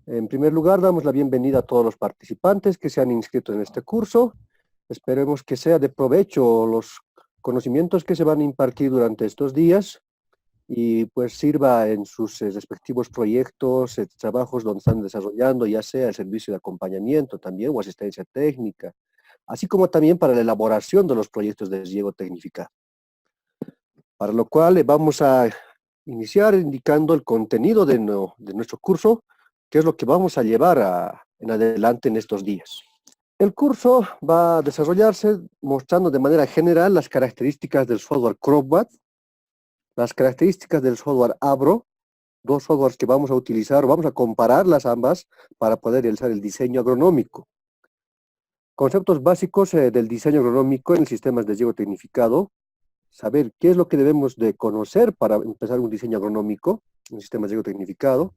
En primer lugar, damos la bienvenida a todos los participantes que se han inscrito en este curso. Esperemos que sea de provecho los conocimientos que se van a impartir durante estos días y pues sirva en sus respectivos proyectos, trabajos donde están desarrollando, ya sea el servicio de acompañamiento también o asistencia técnica, así como también para la elaboración de los proyectos de riego tecnificado. Para lo cual vamos a iniciar indicando el contenido de nuestro curso, que es lo que vamos a llevar en adelante en estos días. El curso va a desarrollarse mostrando de manera general las características del software CropWatt, las características del software Abro, dos softwares que vamos a utilizar, vamos a compararlas ambas para poder realizar el diseño agronómico. Conceptos básicos del diseño agronómico en sistemas de riego tecnificado, saber qué es lo que debemos de conocer para empezar un diseño agronómico, un sistema de riego tecnificado.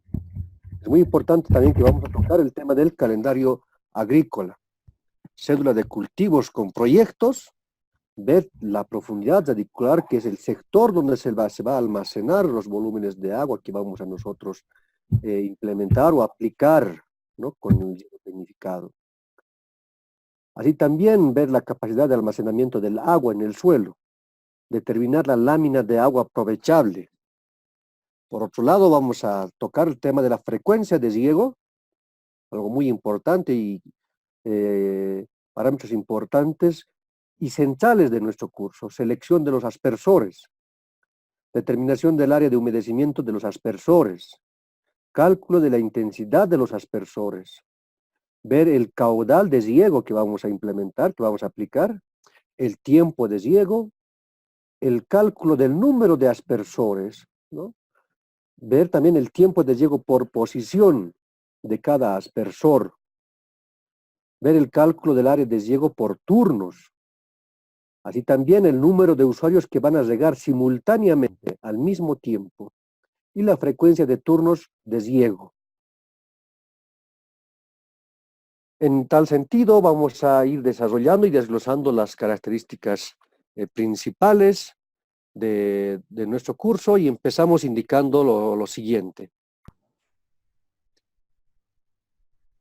Es muy importante también que vamos a tocar el tema del calendario agrícola, cédula de cultivos con proyectos, ver la profundidad radicular, que es el sector donde se va a almacenar los volúmenes de agua que vamos a nosotros implementar o aplicar, ¿no?, con el riego tecnificado. Así también ver la capacidad de almacenamiento del agua en el suelo, determinar la lámina de agua aprovechable. Por otro lado, vamos a tocar el tema de la frecuencia de riego, algo muy importante y parámetros importantes y centrales de nuestro curso. Selección de los aspersores, determinación del área de humedecimiento de los aspersores, cálculo de la intensidad de los aspersores, ver el caudal de riego que vamos a implementar, que vamos a aplicar, el tiempo de riego, el cálculo del número de aspersores, ¿no? Ver también el tiempo de riego por posición de cada aspersor, ver el cálculo del área de riego por turnos, así también el número de usuarios que van a regar simultáneamente al mismo tiempo y la frecuencia de turnos de riego. En tal sentido, vamos a ir desarrollando y desglosando las características principales de nuestro curso y empezamos indicando lo siguiente.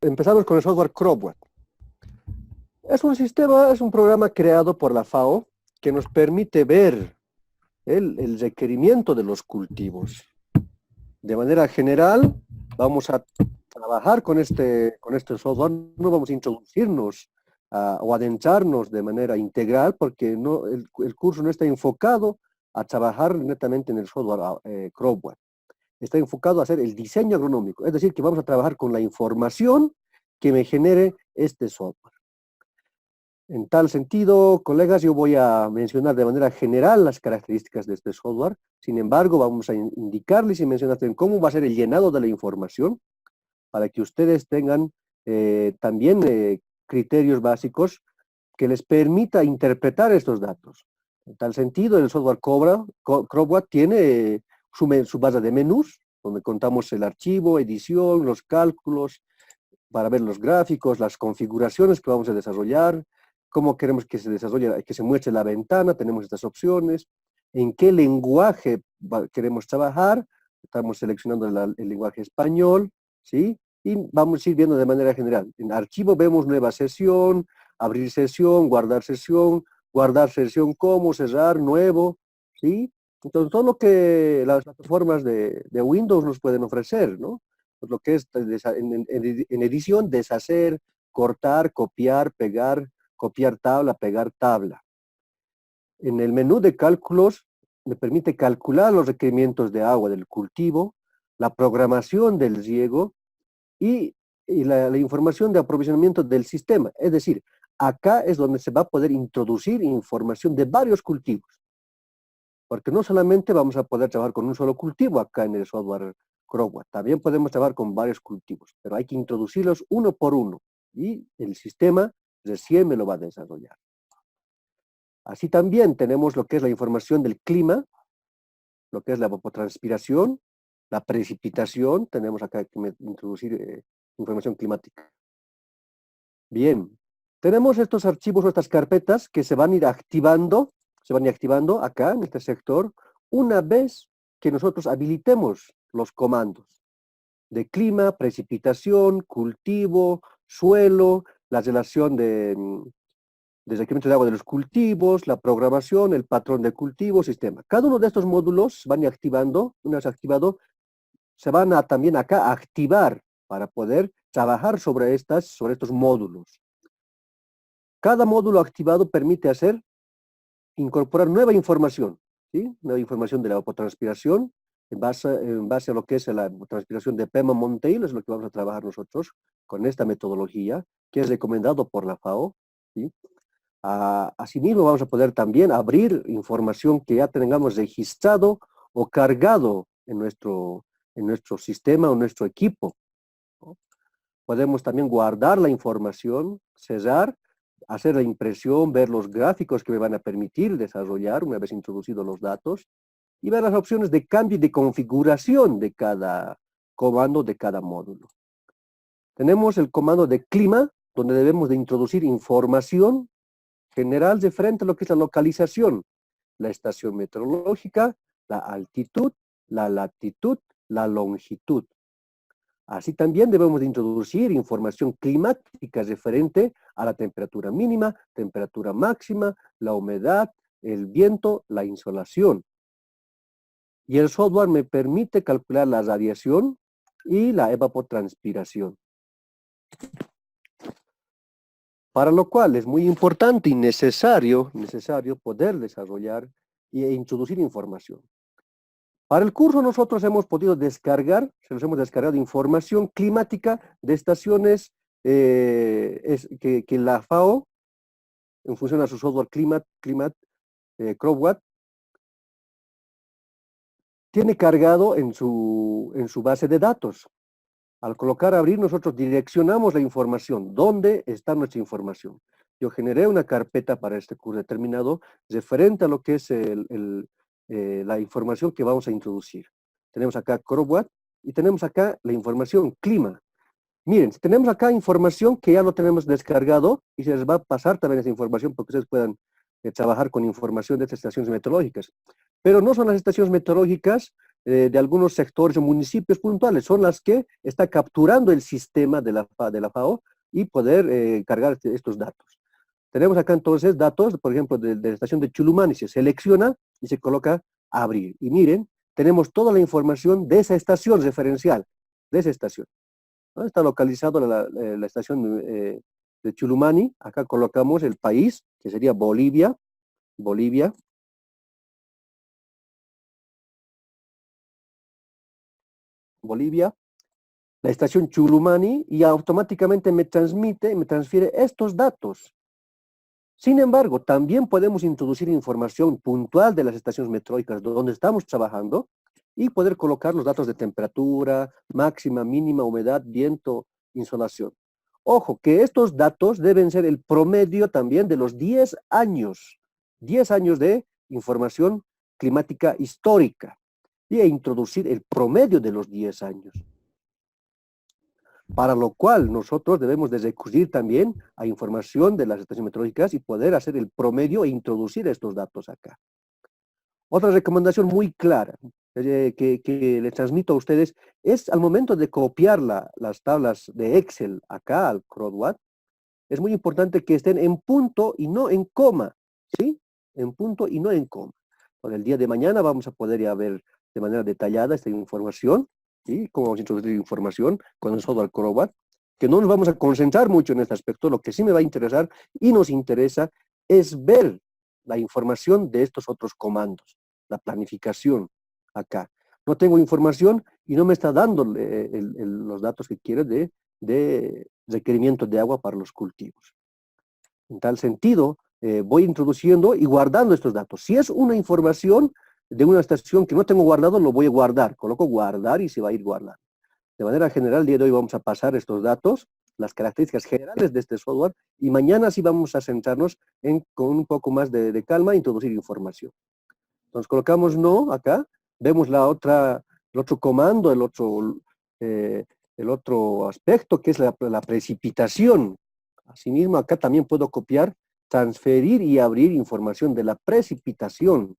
Empezamos con el software CropWatt. Es un sistema, es un programa creado por la FAO que nos permite ver el requerimiento de los cultivos. De manera general, vamos a trabajar con este software, no vamos a introducirnos o adentrarnos de manera integral porque no, el curso no está enfocado a trabajar netamente en el software CropWatt. Está enfocado a hacer el diseño agronómico, es decir, que vamos a trabajar con la información que me genere este software. En tal sentido, colegas, yo voy a mencionar de manera general las características de este software. Sin embargo, vamos a indicarles y mencionarles cómo va a ser el llenado de la información para que ustedes tengan también criterios básicos que les permita interpretar estos datos. En tal sentido, el software CropWatt tiene su base de menús, donde contamos el archivo, edición, los cálculos, para ver los gráficos, las configuraciones que vamos a desarrollar, cómo queremos que se desarrolle, que se muestre la ventana, tenemos estas opciones, en qué lenguaje queremos trabajar, estamos seleccionando el lenguaje español, ¿sí? Y vamos a ir viendo de manera general. En archivo vemos nueva sesión, abrir sesión, guardar sesión como, cerrar, nuevo, ¿sí? Entonces, todo lo que las plataformas de Windows nos pueden ofrecer, ¿no? Pues lo que es en edición, deshacer, cortar, copiar, pegar, copiar tabla, pegar tabla. En el menú de cálculos me permite calcular los requerimientos de agua del cultivo, la programación del riego y la información de aprovisionamiento del sistema. Es decir, acá es donde se va a poder introducir información de varios cultivos. Porque no solamente vamos a poder trabajar con un solo cultivo acá en el software CropWatt, también podemos trabajar con varios cultivos, pero hay que introducirlos uno por uno y el sistema recién me lo va a desarrollar. Así también tenemos lo que es la información del clima, lo que es la evapotranspiración, la precipitación, tenemos acá que introducir información climática. Bien, tenemos estos archivos o estas carpetas que se van a ir activando acá en este sector una vez que nosotros habilitemos los comandos. de clima, precipitación, cultivo, suelo, la relación de requerimiento de agua de los cultivos, la programación, el patrón de cultivo, sistema. Cada uno de estos módulos van activando, una vez activado, se van a también acá a activar para poder trabajar sobre estos módulos. Cada módulo activado permite incorporar nueva información, ¿sí? Nueva información de la evapotranspiración en base a lo que es la transpiración de Pema-Monteil, es lo que vamos a trabajar nosotros con esta metodología, que es recomendado por la FAO, ¿sí? Asimismo, vamos a poder también abrir información que ya tengamos registrado o cargado en nuestro sistema o nuestro equipo, ¿no? Podemos también guardar la información, cerrar, hacer la impresión, ver los gráficos que me van a permitir desarrollar una vez introducidos los datos y ver las opciones de cambio y de configuración de cada comando, de cada módulo. Tenemos el comando de clima, donde debemos de introducir información general referente a lo que es la localización, la estación meteorológica, la altitud, la latitud, la longitud. Así también debemos de introducir información climática referente a la temperatura mínima, temperatura máxima, la humedad, el viento, la insolación. Y el software me permite calcular la radiación y la evapotranspiración. Para lo cual es muy importante y necesario poder desarrollar e introducir información. Para el curso nosotros hemos podido descargar, nos hemos descargado información climática de estaciones que la FAO, en función a su software CropWatt, tiene cargado en su base de datos. Al colocar abrir, nosotros direccionamos la información. ¿Dónde está nuestra información? Yo generé una carpeta para este curso determinado referente a lo que es la información que vamos a introducir. Tenemos acá CropWatt y tenemos acá la información clima. Miren, tenemos acá información que ya lo tenemos descargado y se les va a pasar también esa información para que ustedes puedan trabajar con información de estas estaciones meteorológicas. Pero no son las estaciones meteorológicas de algunos sectores o municipios puntuales, son las que está capturando el sistema de la FAO y poder cargar estos datos. Tenemos acá entonces datos, por ejemplo, de la estación de Chulumani, se selecciona y se coloca a abrir. Y miren, tenemos toda la información de esa estación referencial, de esa estación, ¿no? Está localizado la estación de Chulumani, acá colocamos el país, que sería Bolivia, la estación Chulumani, y automáticamente me transfiere estos datos. Sin embargo, también podemos introducir información puntual de las estaciones meteorológicas donde estamos trabajando y poder colocar los datos de temperatura, máxima, mínima, humedad, viento, insolación. Ojo, que estos datos deben ser el promedio también de los 10 años de información climática histórica, y introducir el promedio de los 10 años. Para lo cual nosotros debemos de recurrir también a información de las estaciones meteorológicas y poder hacer el promedio e introducir estos datos acá. Otra recomendación muy clara que les transmito a ustedes es al momento de copiar las tablas de Excel acá al CropWatt, es muy importante que estén en punto y no en coma, ¿sí? En punto y no en coma. Por el día de mañana vamos a poder ya ver de manera detallada esta información, ¿sí? Cómo vamos a introducir información con el software CropWatt, que no nos vamos a concentrar mucho en este aspecto. Lo que sí me va a interesar y nos interesa es ver la información de estos otros comandos, la planificación acá. No tengo información y no me está dando los datos que quiere de requerimiento de agua para los cultivos. En tal sentido, voy introduciendo y guardando estos datos. Si es una información de una estación que no tengo guardado, lo voy a guardar. Coloco guardar y se va a ir guardando. De manera general, el día de hoy vamos a pasar estos datos, las características generales de este software, y mañana sí vamos a centrarnos con un poco más de calma, introducir información. Entonces colocamos no acá, vemos el otro comando, el otro aspecto que es la precipitación. Asimismo, acá también puedo copiar, transferir y abrir información de la precipitación.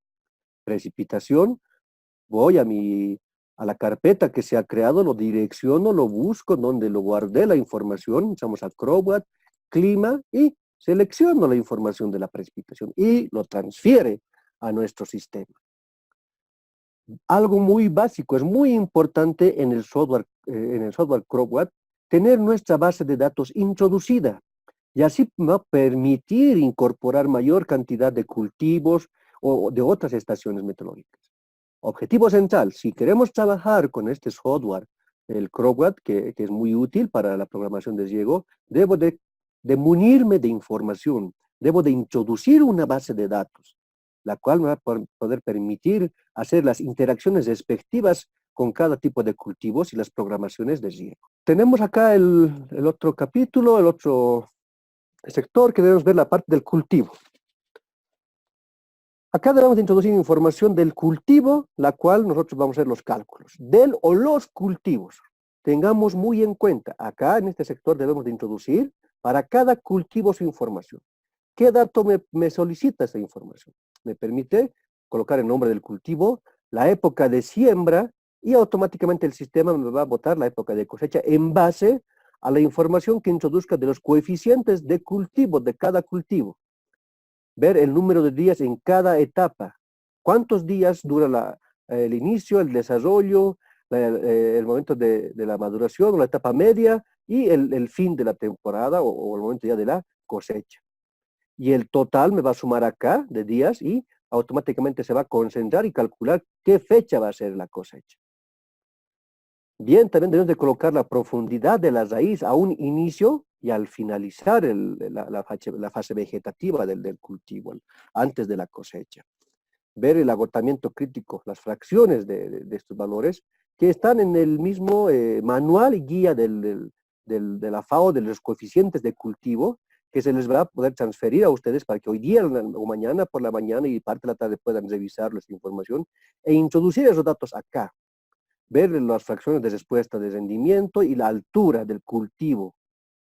Precipitación, voy a mi a la carpeta que se ha creado, lo direcciono, lo busco, donde lo guardé la información, usamos Acrobat, clima y selecciono la información de la precipitación y lo transfiere a nuestro sistema. Algo muy básico, es muy importante en el software CropWatt tener nuestra base de datos introducida y así va a permitir incorporar mayor cantidad de cultivos o de otras estaciones meteorológicas. Objetivo central, si queremos trabajar con este software, el CropWatt, que es muy útil para la programación de riego, debo de munirme de información, debo de introducir una base de datos, la cual me va a poder permitir hacer las interacciones respectivas con cada tipo de cultivos y las programaciones de riego. Tenemos acá el otro capítulo, el otro sector que debemos ver la parte del cultivo. Acá debemos de introducir información del cultivo, la cual nosotros vamos a hacer los cálculos. Del o los cultivos. Tengamos muy en cuenta, acá en este sector debemos de introducir para cada cultivo su información. ¿Qué dato me solicita esta información? Me permite colocar el nombre del cultivo, la época de siembra y automáticamente el sistema me va a botar la época de cosecha en base a la información que introduzca de los coeficientes de cultivo, de cada cultivo. Ver el número de días en cada etapa. ¿Cuántos días dura el inicio, el desarrollo, el momento de la maduración, la etapa media y el fin de la temporada o el momento ya de la cosecha? Y el total me va a sumar acá de días y automáticamente se va a concentrar y calcular qué fecha va a ser la cosecha. Bien, también debemos de colocar la profundidad de la raíz a un inicio y al finalizar la fase vegetativa del cultivo, antes de la cosecha. Ver el agotamiento crítico, las fracciones de estos valores que están en el mismo manual y guía de la FAO de los coeficientes de cultivo, que se les va a poder transferir a ustedes para que hoy día o mañana por la mañana y parte de la tarde puedan revisar esta información e introducir esos datos acá. Ver las fracciones de respuesta de rendimiento y la altura del cultivo.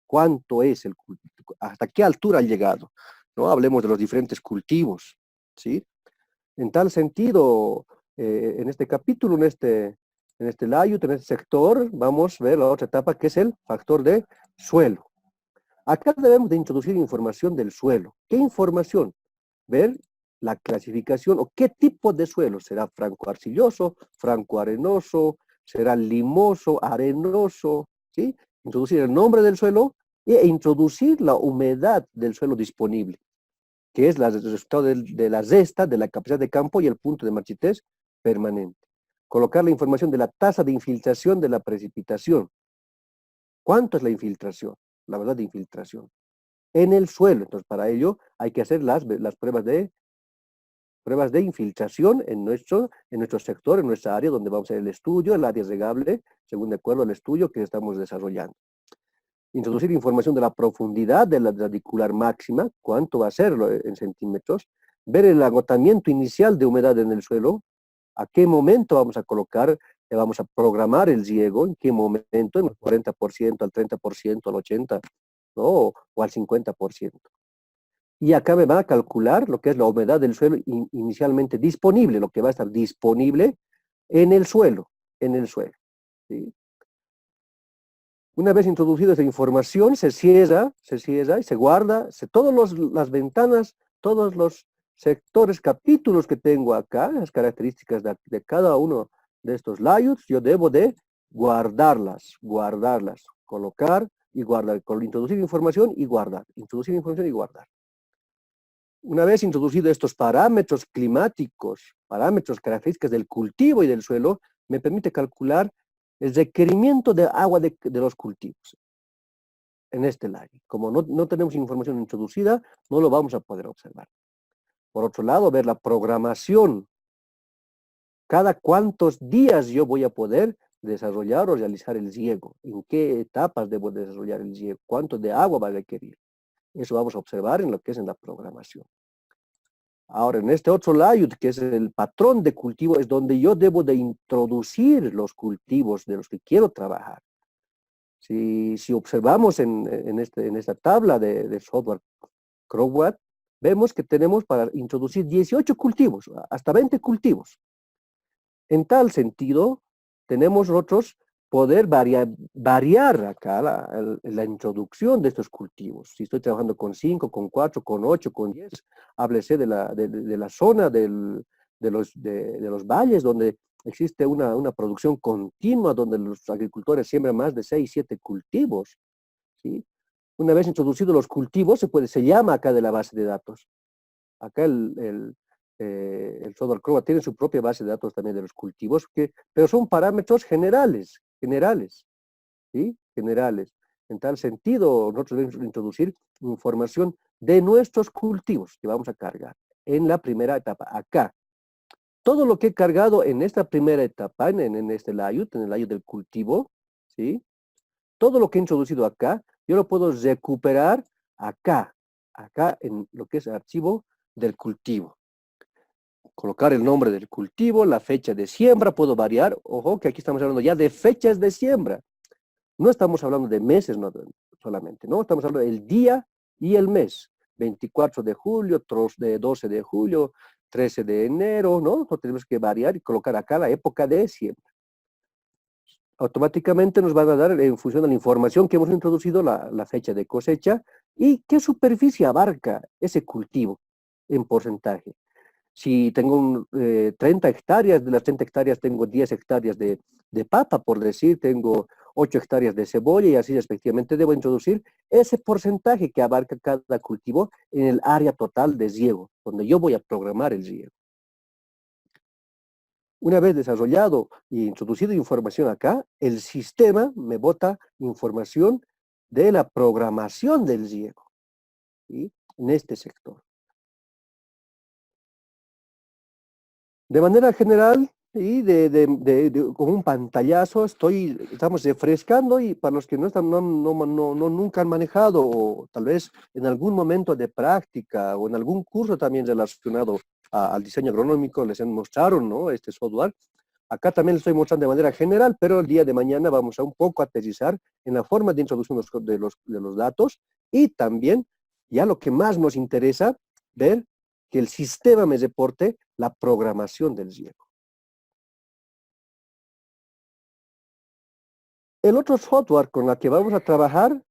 ¿Cuánto es el cultivo? ¿Hasta qué altura ha llegado? ¿No? Hablemos de los diferentes cultivos, ¿sí? En tal sentido, en este capítulo, en este layout, en este sector, vamos a ver la otra etapa que es el factor de suelo. Acá debemos de introducir información del suelo. ¿Qué información? Ver la clasificación o qué tipo de suelo. ¿Será franco-arcilloso, franco-arenoso, será limoso, arenoso? ¿Sí? Introducir el nombre del suelo e introducir la humedad del suelo disponible, que es el resultado de la resta de la capacidad de campo y el punto de marchitez permanente. Colocar la información de la tasa de infiltración de la precipitación. ¿Cuánto es la infiltración? La verdad de infiltración en el suelo. Entonces, para ello hay que hacer las pruebas de infiltración en nuestro sector, en nuestra área donde vamos a hacer el estudio, el área regable, según de acuerdo al estudio que estamos desarrollando. Introducir información de la profundidad de la radicular máxima, cuánto va a ser en centímetros, ver el agotamiento inicial de humedad en el suelo, a qué momento vamos a colocar, vamos a programar el riego, en qué momento, en el 40%, al 30%, al 80%, ¿no? O al 50%. Y acá me va a calcular lo que es la humedad del suelo inicialmente disponible, lo que va a estar disponible en el suelo, ¿sí? Una vez introducida esa información, se cierra y se guarda, todas las ventanas, todos los sectores, capítulos que tengo acá, las características de cada uno de estos layouts, yo debo de guardarlas, colocar y guardar, introducir información y guardar, introducir información y guardar. Una vez introducidos estos parámetros climáticos, parámetros características del cultivo y del suelo, me permite calcular el requerimiento de agua de los cultivos en este layo. Como no tenemos información introducida, no lo vamos a poder observar. Por otro lado, ver la programación. Cada cuántos días yo voy a poder desarrollar o realizar el riego. En qué etapas debo desarrollar el riego. Cuánto de agua va a requerir. Eso vamos a observar en lo que es en la programación. Ahora, en este otro layout, que es el patrón de cultivo, es donde yo debo de introducir los cultivos de los que quiero trabajar. Si observamos en esta tabla de software CropWatt, vemos que tenemos para introducir 18 cultivos, hasta 20 cultivos. En tal sentido, tenemos nosotros poder variar acá la introducción de estos cultivos. Si estoy trabajando con 5, con 4, con 8, con 10, háblese de la zona de los valles donde existe una producción continua, donde los agricultores siembran más de 6, 7 cultivos, ¿sí? Una vez introducidos los cultivos, se llama acá de la base de datos. Acá el software Acrobat tiene su propia base de datos también de los cultivos, pero son parámetros generales, ¿sí? Generales. En tal sentido, nosotros debemos introducir información de nuestros cultivos que vamos a cargar en la primera etapa, acá. Todo lo que he cargado en esta primera etapa, en este layout, en el layout del cultivo, ¿sí? Todo lo que he introducido acá, yo lo puedo recuperar acá en lo que es el archivo del cultivo. Colocar el nombre del cultivo, la fecha de siembra, puedo variar. Ojo, que aquí estamos hablando ya de fechas de siembra. No estamos hablando de meses solamente, ¿no? Estamos hablando del día y el mes. 24 de julio, 12 de julio, 13 de enero, ¿no? Entonces tenemos que variar y colocar acá la época de siembra. Automáticamente nos van a dar, en función de la información que hemos introducido, la fecha de cosecha y qué superficie abarca ese cultivo en porcentaje. Si tengo 30 hectáreas, de las 30 hectáreas tengo 10 hectáreas de papa, por decir, tengo 8 hectáreas de cebolla y así respectivamente debo introducir ese porcentaje que abarca cada cultivo en el área total de riego, donde yo voy a programar el riego. Una vez desarrollado e introducido información acá, el sistema me bota información de la programación del riego, ¿sí? En este sector. De manera general, y con un pantallazo, estamos refrescando, y para los que no, nunca han manejado, o tal vez en algún momento de práctica, o en algún curso también relacionado al diseño agronómico, les han mostrado, ¿no?, este software. Acá también les estoy mostrando de manera general, pero el día de mañana vamos a un poco aterrizar en la forma de introducción de los datos, y también, ya lo que más nos interesa, ver que el sistema me reporte la programación del riego. El otro software con el que vamos a trabajar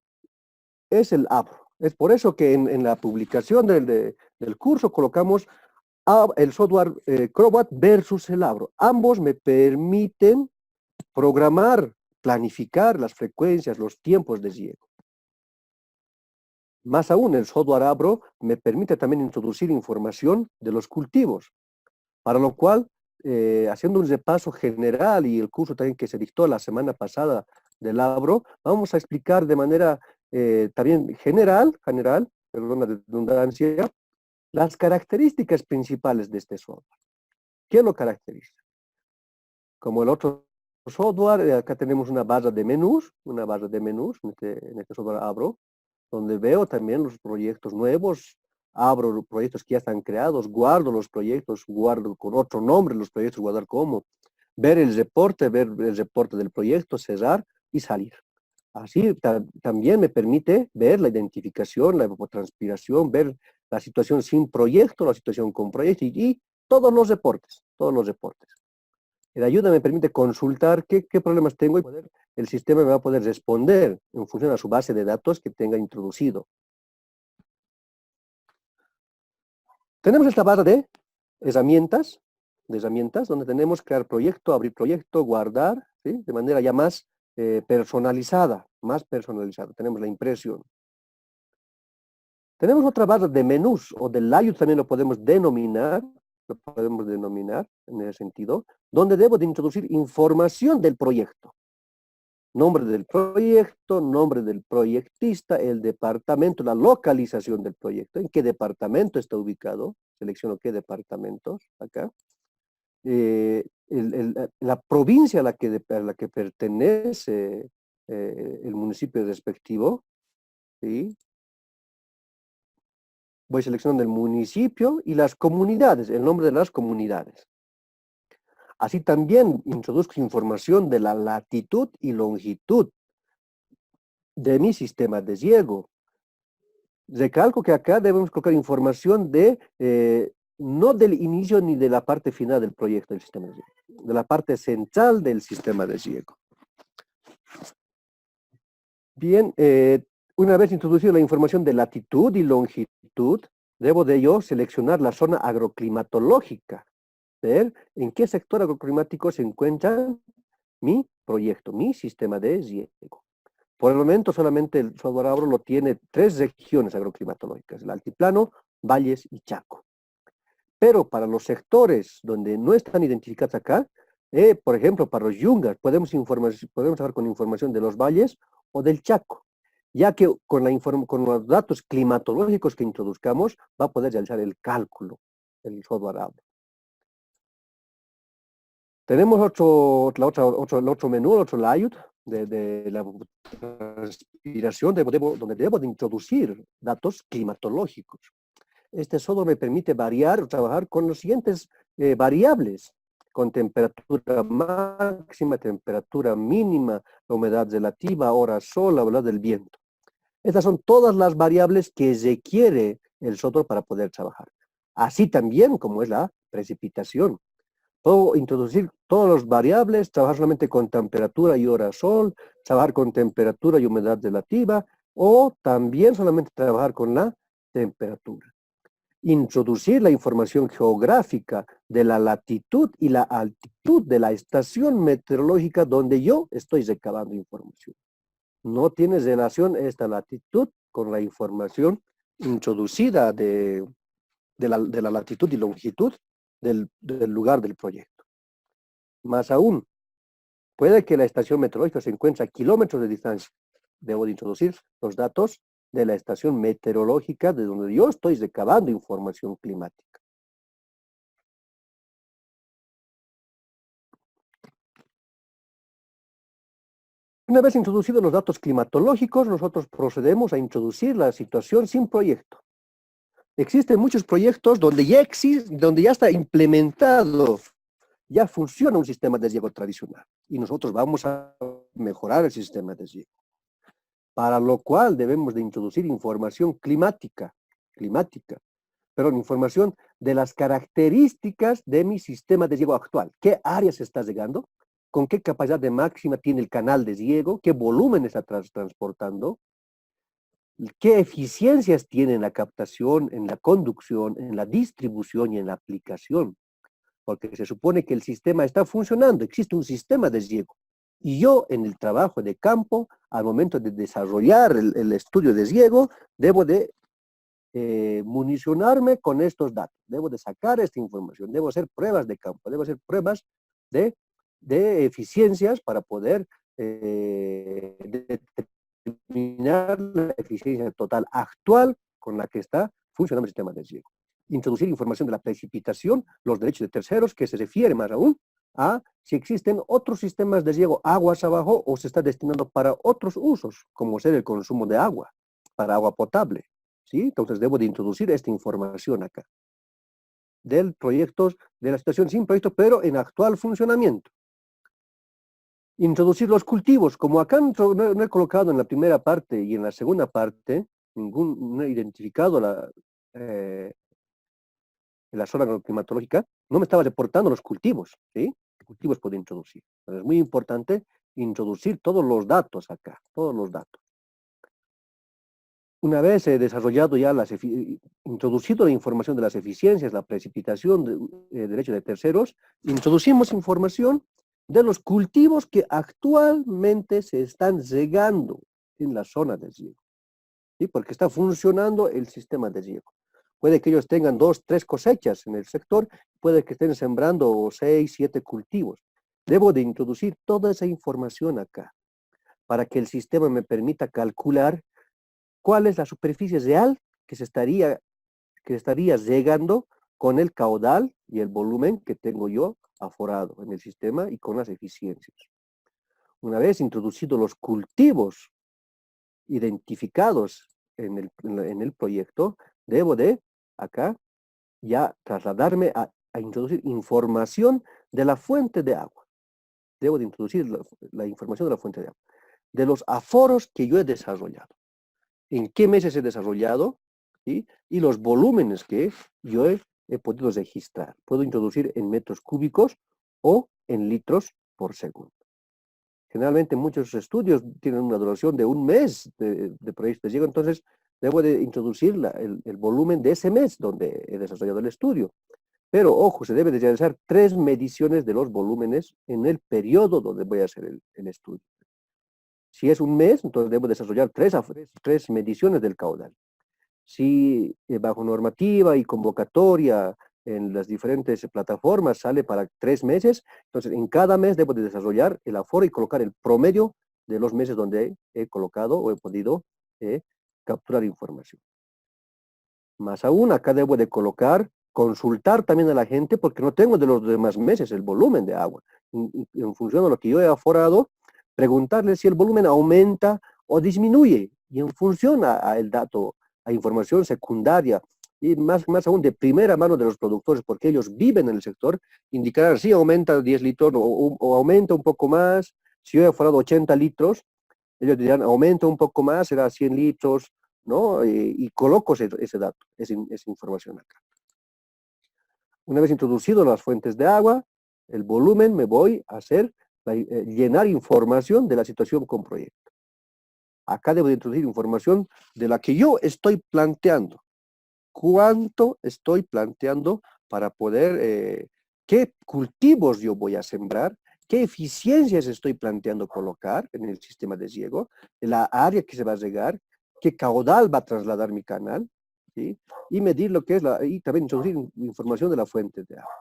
es el Abro. Es por eso que en la publicación del curso colocamos el software Acrobat versus el Abro. Ambos me permiten programar, planificar las frecuencias, los tiempos de riego. Más aún, el software Abro me permite también introducir información de los cultivos, para lo cual, haciendo un repaso general y el curso también que se dictó la semana pasada del Abro, vamos a explicar de manera también general, perdón la redundancia, las características principales de este software. ¿Qué lo caracteriza? Como el otro software, acá tenemos una barra de menús, en este software Abro, donde veo también los proyectos nuevos, abro los proyectos que ya están creados, guardo los proyectos, guardo con otro nombre los proyectos, guardar como, ver el reporte del proyecto, cerrar y salir. Así también me permite ver la identificación, la evapotranspiración, ver la situación sin proyecto, la situación con proyecto y todos los reportes, La ayuda me permite consultar qué problemas tengo y el sistema me va a poder responder en función a su base de datos que tenga introducido. Tenemos esta barra de herramientas, donde tenemos crear proyecto, abrir proyecto, guardar, ¿sí?, de manera ya más personalizada, Tenemos la impresión. Tenemos otra barra de menús, o de layout también lo podemos denominar en ese sentido, donde debo de introducir información del proyecto. Nombre del proyecto, nombre del proyectista, el departamento, la localización del proyecto, en qué departamento está ubicado, selecciono qué departamentos, acá. La provincia a la que pertenece el municipio respectivo, ¿sí? Voy seleccionando el municipio y las comunidades, el nombre de las comunidades. Así también introduzco información de la latitud y longitud de mi sistema de riego. Recalco que acá debemos colocar información de no del inicio ni de la parte final del proyecto del sistema de riego, de la parte central del sistema de riego. Bien, una vez introducida la información de latitud y longitud, debo de yo seleccionar la zona agroclimatológica, ver en qué sector agroclimático se encuentra mi proyecto, mi sistema de riego. Por el momento solamente el software Abro lo tiene 3 regiones agroclimatológicas, el altiplano, valles y Chaco. Pero para los sectores donde no están identificados acá, por ejemplo, para los yungas, podemos hablar con información de los valles o del Chaco, ya que con los datos climatológicos que introduzcamos, va a poder realizar el cálculo del software Abro. Tenemos otro menú, otro layout de la transpiración, donde debo de introducir datos climatológicos. Este software me permite variar o trabajar con los siguientes variables, con temperatura máxima, temperatura mínima, la humedad relativa, hora sol, la velocidad del viento. Estas son todas las variables que requiere el software para poder trabajar. Así también como es la precipitación. Puedo introducir todas las variables, trabajar solamente con temperatura y hora sol, trabajar con temperatura y humedad relativa, o también solamente trabajar con la temperatura. Introducir la información geográfica de la latitud y la altitud de la estación meteorológica donde yo estoy recabando información. No tiene relación esta latitud con la información introducida de la latitud y longitud del lugar del proyecto. Más aún, puede que la estación meteorológica se encuentre a kilómetros de distancia. Debo de introducir los datos de la estación meteorológica de donde yo estoy recabando información climática. Una vez introducidos los datos climatológicos, nosotros procedemos a introducir la situación sin proyecto. Existen muchos proyectos donde ya está implementado, ya funciona un sistema de riego tradicional y nosotros vamos a mejorar el sistema de riego. Para lo cual debemos de introducir información climática, pero información de las características de mi sistema de riego actual. ¿Qué áreas está regando? ¿Con qué capacidad de máxima tiene el canal de riego? ¿Qué volumen está transportando? ¿Qué eficiencias tiene en la captación, en la conducción, en la distribución y en la aplicación? Porque se supone que el sistema está funcionando, existe un sistema de riego. Y yo en el trabajo de campo, al momento de desarrollar el estudio de riego, debo de municionarme con estos datos, debo de sacar esta información, debo hacer pruebas de campo, debo hacer pruebas de eficiencias para poder determinar la eficiencia total actual con la que está funcionando el sistema de riego. Introducir información de la precipitación, los derechos de terceros, que se refiere más aún a si existen otros sistemas de riego aguas abajo o se está destinando para otros usos, como ser el consumo de agua, para agua potable. ¿Sí? Entonces debo de introducir esta información acá. Del proyecto, de la situación sin proyecto, pero en actual funcionamiento. Introducir los cultivos, como acá no he colocado en la primera parte y en la segunda parte, no he identificado la zona climatológica, no me estaba reportando los cultivos, ¿sí? Cultivos puedo introducir. Pero es muy importante introducir todos los datos acá, todos los datos. Una vez desarrollado ya introducido la información de las eficiencias, la precipitación, derecho de terceros, introducimos información de los cultivos que actualmente se están regando en la zona de riego, ¿sí? Porque está funcionando el sistema de riego. Puede que ellos tengan 2, 3 cosechas en el sector, puede que estén sembrando 6, 7 cultivos. Debo de introducir toda esa información acá, para que el sistema me permita calcular cuál es la superficie real que estaría regando con el caudal y el volumen que tengo yo aforado en el sistema y con las eficiencias. Una vez introducidos los cultivos identificados en el proyecto, debo de acá ya trasladarme a introducir información de la fuente de agua. Debo de introducir la información de la fuente de agua, de los aforos que yo he desarrollado, en qué meses he desarrollado, ¿sí? Y los volúmenes que yo he he podido registrar. Puedo introducir en metros cúbicos o en litros por segundo. Generalmente muchos estudios tienen una duración de un mes de proyecto de riego, entonces debo de introducir el volumen de ese mes donde he desarrollado el estudio. Pero, ojo, se debe de realizar 3 mediciones de los volúmenes en el periodo donde voy a hacer el estudio. Si es un mes, entonces debo desarrollar tres mediciones del caudal. Si bajo normativa y convocatoria en las diferentes plataformas sale para 3 meses, entonces en cada mes debo de desarrollar el aforo y colocar el promedio de los meses donde he colocado o he podido capturar información. Más aún, acá debo de colocar, consultar también a la gente, porque no tengo de los demás meses el volumen de agua. En función de lo que yo he aforado, preguntarle si el volumen aumenta o disminuye. Y en función a el dato, a información secundaria, y más aún de primera mano de los productores, porque ellos viven en el sector, indicar si aumenta 10 litros o aumenta un poco más. Si yo he aforado 80 litros, ellos dirán, aumenta un poco más, será 100 litros, ¿no? Y coloco ese dato, esa información acá. Una vez introducido las fuentes de agua, el volumen, me voy a hacer, llenar información de la situación con proyecto. Acá debo de introducir información de la que yo estoy planteando. ¿Cuánto estoy planteando para poder, qué cultivos yo voy a sembrar? ¿Qué eficiencias estoy planteando colocar en el sistema de riego? La área que se va a regar, qué caudal va a trasladar mi canal, ¿sí? Y medir lo que es y también introducir información de la fuente de agua.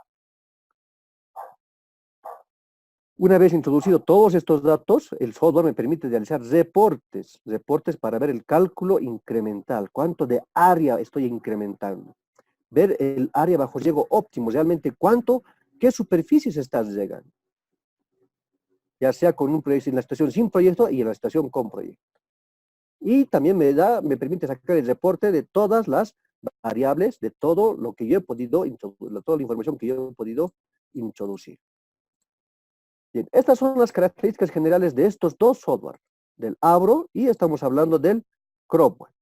Una vez introducido todos estos datos, el software me permite realizar reportes para ver el cálculo incremental, cuánto de área estoy incrementando. Ver el área bajo riego óptimo, realmente qué superficies estás llegando. Ya sea con un proyecto, en la situación sin proyecto y en la situación con proyecto. Y también me permite sacar el reporte de todas las variables, de todo lo que yo he podido introducir, toda la información que yo he podido introducir. Bien, estas son las características generales de estos dos software, del Abro y estamos hablando del Cropwell.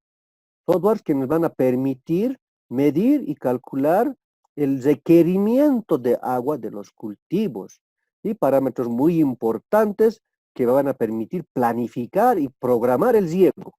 Softwares que nos van a permitir medir y calcular el requerimiento de agua de los cultivos y parámetros muy importantes que van a permitir planificar y programar el riego.